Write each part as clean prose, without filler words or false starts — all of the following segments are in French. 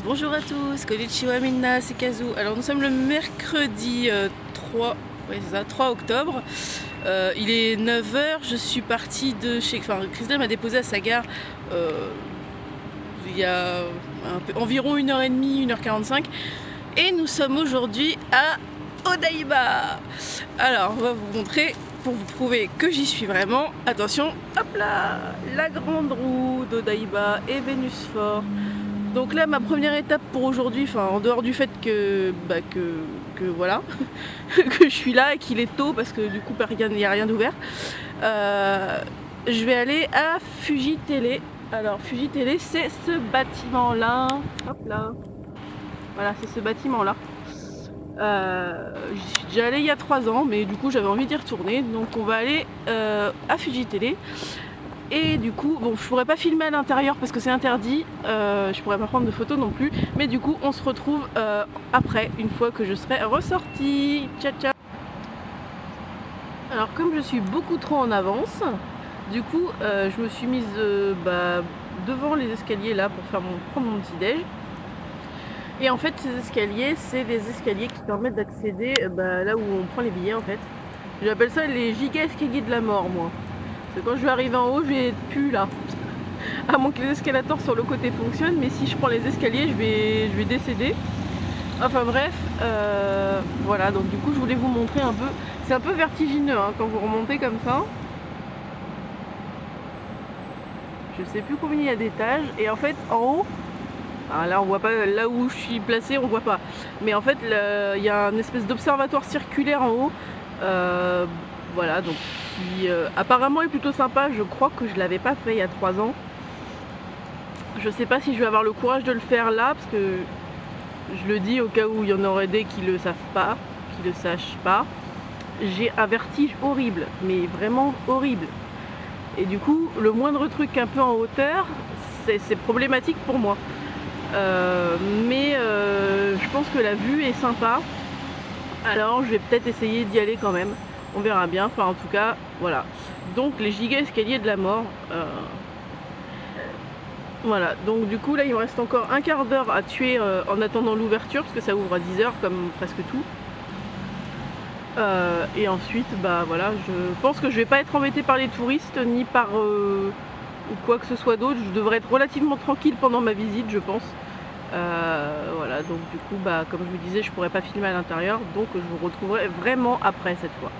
Bonjour à tous, konnichiwa minna, c'est Kazu. Alors nous sommes le mercredi 3, ouais, c'est ça, 3 octobre. Il est 9 h, je suis partie de chez... Enfin, Christelle m'a déposé à sa gare il y a environ 1h30, 1h45. Et nous sommes aujourd'hui à Odaiba. Alors, on va vous montrer, pour vous prouver que j'y suis vraiment. Attention, hop là, la grande roue d'Odaiba et Vénus Fort. Donc là, ma première étape pour aujourd'hui, enfin en dehors du fait que voilà, que je suis là et qu'il est tôt parce que du coup il n'y a rien d'ouvert, je vais aller à Fuji Télé. Alors Fuji Télé, c'est ce bâtiment là, hop là, voilà, c'est ce bâtiment là. J'y suis déjà allée il y a 3 ans, mais du coup j'avais envie d'y retourner, donc on va aller à Fuji Télé. Et du coup, bon, je pourrais pas filmer à l'intérieur parce que c'est interdit, je pourrais pas prendre de photos non plus, mais du coup on se retrouve après, une fois que je serai ressortie. Ciao ciao. Alors comme je suis beaucoup trop en avance, du coup je me suis mise devant les escaliers là pour prendre mon petit déj. Et en fait ces escaliers, c'est des escaliers qui permettent d'accéder là où on prend les billets en fait. J'appelle ça les giga escaliers de la mort moi. Parce que quand je vais arriver en haut, je vais être plus là. À moins que les escalators sur le côté fonctionnent, mais si je prends les escaliers, je vais décéder. Enfin bref, voilà, donc du coup je voulais vous montrer un peu. C'est un peu vertigineux hein, quand vous remontez comme ça. Je sais plus combien il y a d'étages. Et en fait, en haut, alors là on voit pas, là où je suis placée, on voit pas. Mais en fait, il y a une espèce d'observatoire circulaire en haut. Voilà, donc qui apparemment est plutôt sympa. Je crois que je l'avais pas fait il y a 3 ans. Je sais pas si je vais avoir le courage de le faire là, parce que je le dis au cas où il y en aurait des qui le savent pas, qui le sachent pas. J'ai un vertige horrible, mais vraiment horrible. Et du coup, le moindre truc un peu en hauteur, c'est problématique pour moi. Mais je pense que la vue est sympa. Alors je vais peut-être essayer d'y aller quand même. On verra bien, enfin en tout cas, voilà. Donc les giga escaliers de la mort. Voilà, donc du coup là il me reste encore un quart d'heure à tuer en attendant l'ouverture, parce que ça ouvre à 10 h comme presque tout. Et ensuite, voilà, je pense que je vais pas être embêtée par les touristes, ni par ou quoi que ce soit d'autre. Je devrais être relativement tranquille pendant ma visite, je pense. Voilà, donc du coup, comme je vous disais, je pourrais pas filmer à l'intérieur, donc je vous retrouverai vraiment après cette fois.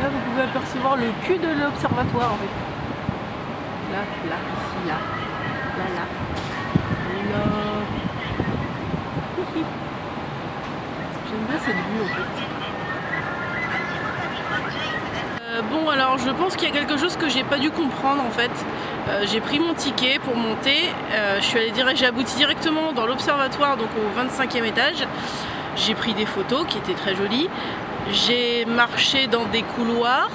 Là, vous pouvez apercevoir le cul de l'observatoire en fait. Là, là, ici, là, là, là. J'aime bien cette vue en fait. Bon alors je pense qu'il y a quelque chose que j'ai pas dû comprendre en fait. J'ai pris mon ticket pour monter, j'ai abouti directement dans l'observatoire, donc au 25e étage. J'ai pris des photos qui étaient très jolies. J'ai marché dans des couloirs.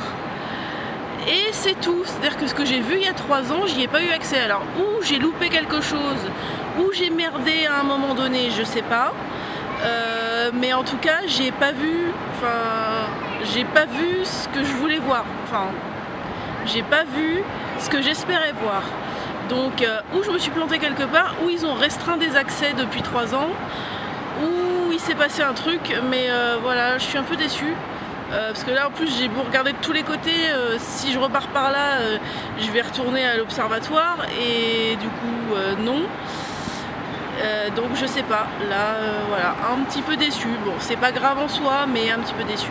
Et c'est tout, c'est-à-dire que ce que j'ai vu il y a 3 ans, j'y ai pas eu accès. Alors, ou j'ai loupé quelque chose, ou j'ai merdé à un moment donné, je sais pas. Mais en tout cas, j'ai pas vu ce que je voulais voir. Enfin, j'ai pas vu ce que j'espérais voir. Donc ou je me suis plantée quelque part, ou ils ont restreint des accès depuis 3 ans, ou il s'est passé un truc, mais voilà, je suis un peu déçue. Parce que là en plus j'ai beau regarder de tous les côtés, si je repars par là, je vais retourner à l'observatoire et du coup non. Donc je sais pas, là voilà, un petit peu déçue. Bon, c'est pas grave en soi, mais un petit peu déçue.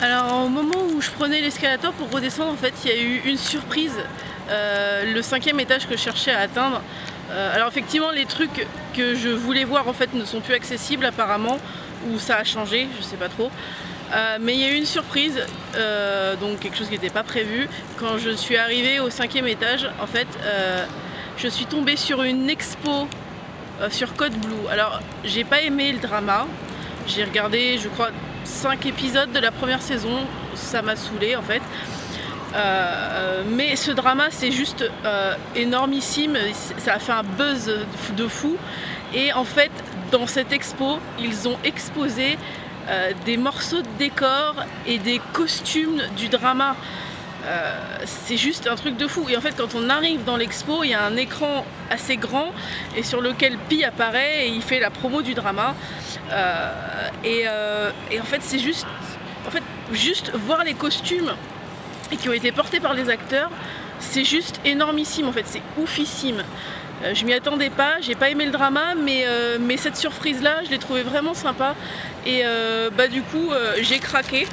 Alors au moment où je prenais l'escalator pour redescendre, en fait il y a eu une surprise, le 5e étage que je cherchais à atteindre. Alors effectivement les trucs que je voulais voir en fait ne sont plus accessibles apparemment, ou ça a changé, je sais pas trop. Mais il y a eu une surprise, donc quelque chose qui n'était pas prévu. Quand je suis arrivée au 5e étage, en fait je suis tombée sur une expo sur Code Blue. Alors j'ai pas aimé le drama, j'ai regardé je crois 5 épisodes de la première saison, ça m'a saoulée en fait. Mais ce drama c'est juste énormissime, ça a fait un buzz de fou. Et en fait dans cette expo ils ont exposé des morceaux de décor et des costumes du drama. C'est juste un truc de fou. Et en fait quand on arrive dans l'expo, il y a un écran assez grand et sur lequel Pi apparaît et il fait la promo du drama. Et en fait c'est juste, juste voir les costumes et qui ont été portés par les acteurs, c'est juste énormissime en fait, c'est oufissime. Je m'y attendais pas, j'ai pas aimé le drama, mais cette surprise là je l'ai trouvé vraiment sympa. Et du coup j'ai craqué.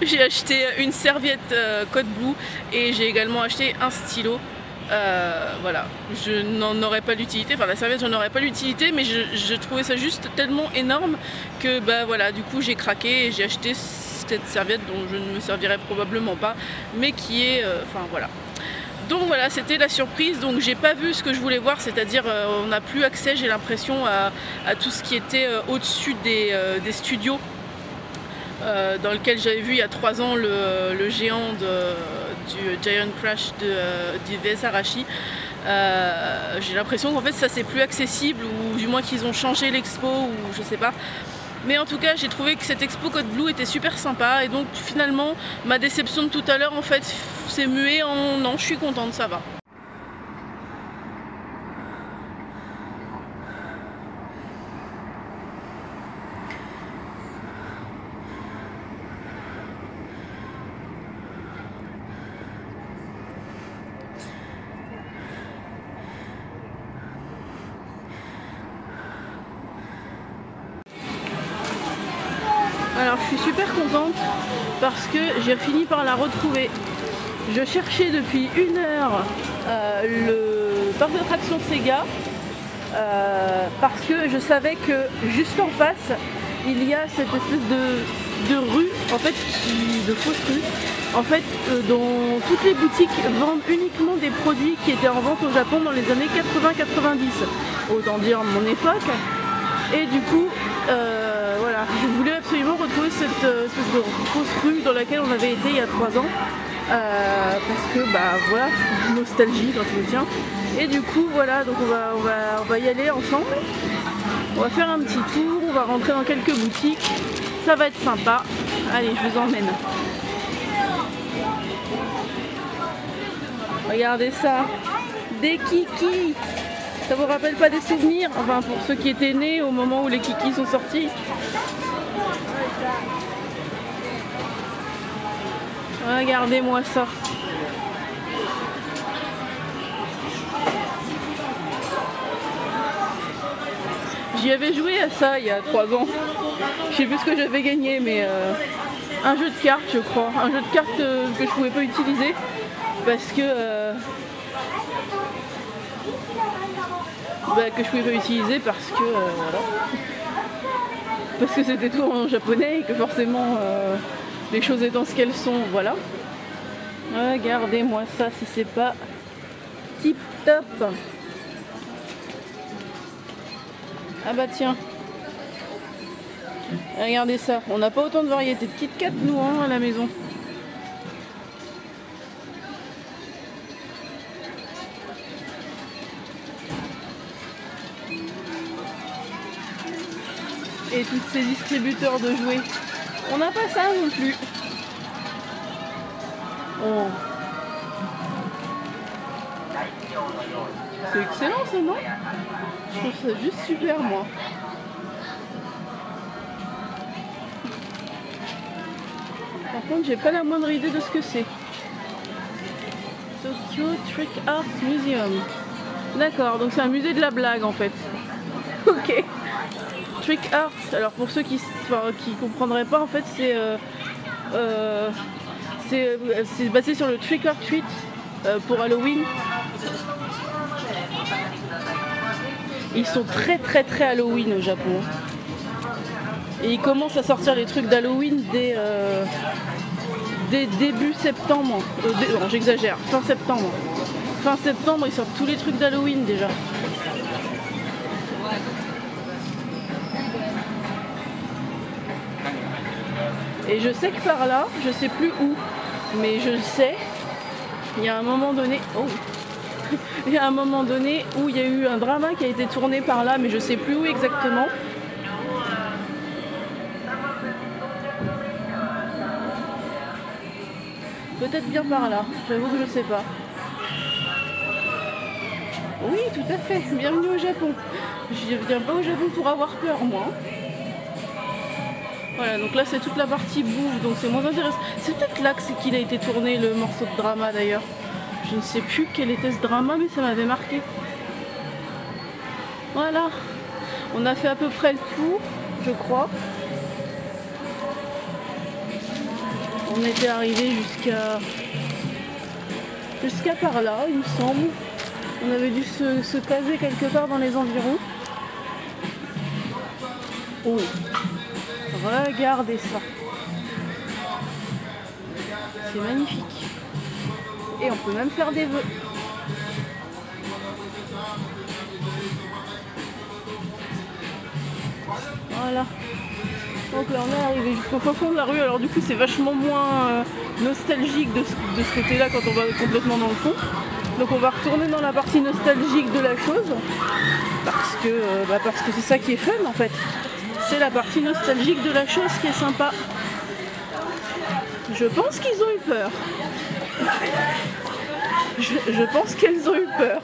J'ai acheté une serviette Code Blue et j'ai également acheté un stylo. Voilà, je n'en aurais pas l'utilité, enfin la serviette j'en aurais pas l'utilité, mais je trouvais ça juste tellement énorme que voilà, du coup j'ai craqué et j'ai acheté cette serviette dont je ne me servirai probablement pas, mais qui est, enfin voilà. Donc voilà, c'était la surprise. Donc j'ai pas vu ce que je voulais voir, c'est-à-dire on n'a plus accès, j'ai l'impression, à tout ce qui était au-dessus des studios dans lequel j'avais vu il y a 3 ans le géant du Giant Crash du VS Arashi. J'ai l'impression qu'en fait ça c'est plus accessible, ou du moins qu'ils ont changé l'expo, ou je sais pas. Mais en tout cas j'ai trouvé que cette expo Code Blue était super sympa, et donc finalement ma déception de tout à l'heure en fait s'est muée en non, je suis contente, ça va. Alors je suis super contente parce que j'ai fini par la retrouver. Je cherchais depuis 1 heure le parc d'attractions Sega parce que je savais que juste en face il y a cette espèce de rue, en fait, de fausse rue, en fait, dont toutes les boutiques vendent uniquement des produits qui étaient en vente au Japon dans les années 80-90, autant dire mon époque. Et du coup voilà, je voulais absolument retrouver cette espèce de fausse rue dans laquelle on avait été il y a 3 ans, parce que voilà, nostalgie quand tu me tiens. Et du coup voilà, donc on va y aller ensemble, on va faire un petit tour, on va rentrer dans quelques boutiques, ça va être sympa. Allez, je vous emmène. Regardez ça, des kikis. Ça vous rappelle pas des souvenirs? Enfin, pour ceux qui étaient nés au moment où les kikis sont sortis. Regardez-moi ça. J'y avais joué à ça il y a 3 ans. Je sais plus ce que j'avais gagné, mais un jeu de cartes, je crois. Un jeu de cartes que je pouvais pas utiliser parce que que je pouvais pas utiliser parce que voilà, parce que c'était tout en japonais et que forcément les choses étant ce qu'elles sont, voilà. Regardez-moi ça, si c'est pas tip top. Ah bah tiens, regardez ça, on n'a pas autant de variétés de Kit Kat nous à la maison. Et tous ces distributeurs de jouets, on n'a pas ça non plus. Oh. C'est excellent ça, non? Je trouve ça juste super, moi. Par contre, j'ai pas la moindre idée de ce que c'est. Tokyo Trick Art Museum. D'accord, donc c'est un musée de la blague en fait. Ok. Trick Art. Alors pour ceux qui comprendraient pas, en fait, c'est basé sur le Trick or Treat pour Halloween. Ils sont très Halloween au Japon. Et ils commencent à sortir les trucs d'Halloween dès début septembre. Non, j'exagère, fin septembre. Fin septembre, ils sortent tous les trucs d'Halloween déjà. Et je sais que par là, je sais plus où, mais je sais, il y a un moment donné, il y a un moment donné où il y a eu un drama qui a été tourné par là, mais je sais plus où exactement. Peut-être bien par là, j'avoue que je sais pas. Oui, tout à fait, bienvenue au Japon. Je viens pas au Japon pour avoir peur, moi. Voilà, donc là c'est toute la partie bouffe, donc c'est moins intéressant. C'est peut-être là qu'il a été tourné le morceau de drama d'ailleurs. Je ne sais plus quel était ce drama, mais ça m'avait marqué. Voilà, on a fait à peu près le tour, je crois. On était arrivé jusqu'à par là, il me semble. On avait dû se caser quelque part dans les environs. Oh, regardez ça. C'est magnifique. Et on peut même faire des vœux. Voilà. Donc là on est arrivé jusqu'au fond de la rue. Alors du coup c'est vachement moins nostalgique de ce côté-là quand on va complètement dans le fond. Donc on va retourner dans la partie nostalgique de la chose. Parce que c'est ça qui est fun en fait. C'est la partie nostalgique de la chose qui est sympa. Je pense qu'ils ont eu peur. Je pense qu'elles ont eu peur.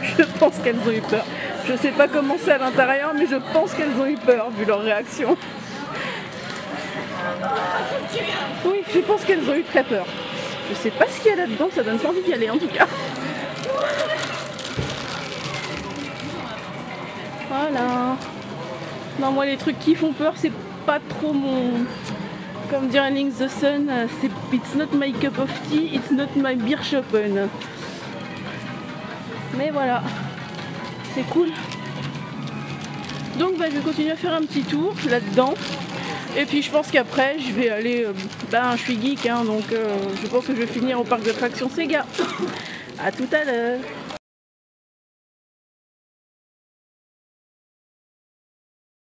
Je pense qu'elles ont eu peur. Je sais pas comment c'est à l'intérieur, mais je pense qu'elles ont eu peur vu leur réaction. Oui, je pense qu'elles ont eu très peur. Je sais pas ce qu'il y a là-dedans, ça donne pas envie d'y aller en tout cas. Voilà. Non, moi les trucs qui font peur, c'est pas trop mon... Comme dirait Link the Sun, c'est it's not my cup of tea, it's not my beer shoppen. Mais voilà, c'est cool. Donc je vais continuer à faire un petit tour là-dedans. Et puis je pense qu'après je vais aller, je suis geek, hein, donc je pense que je vais finir au parc d'attractions Sega. À tout à l'heure.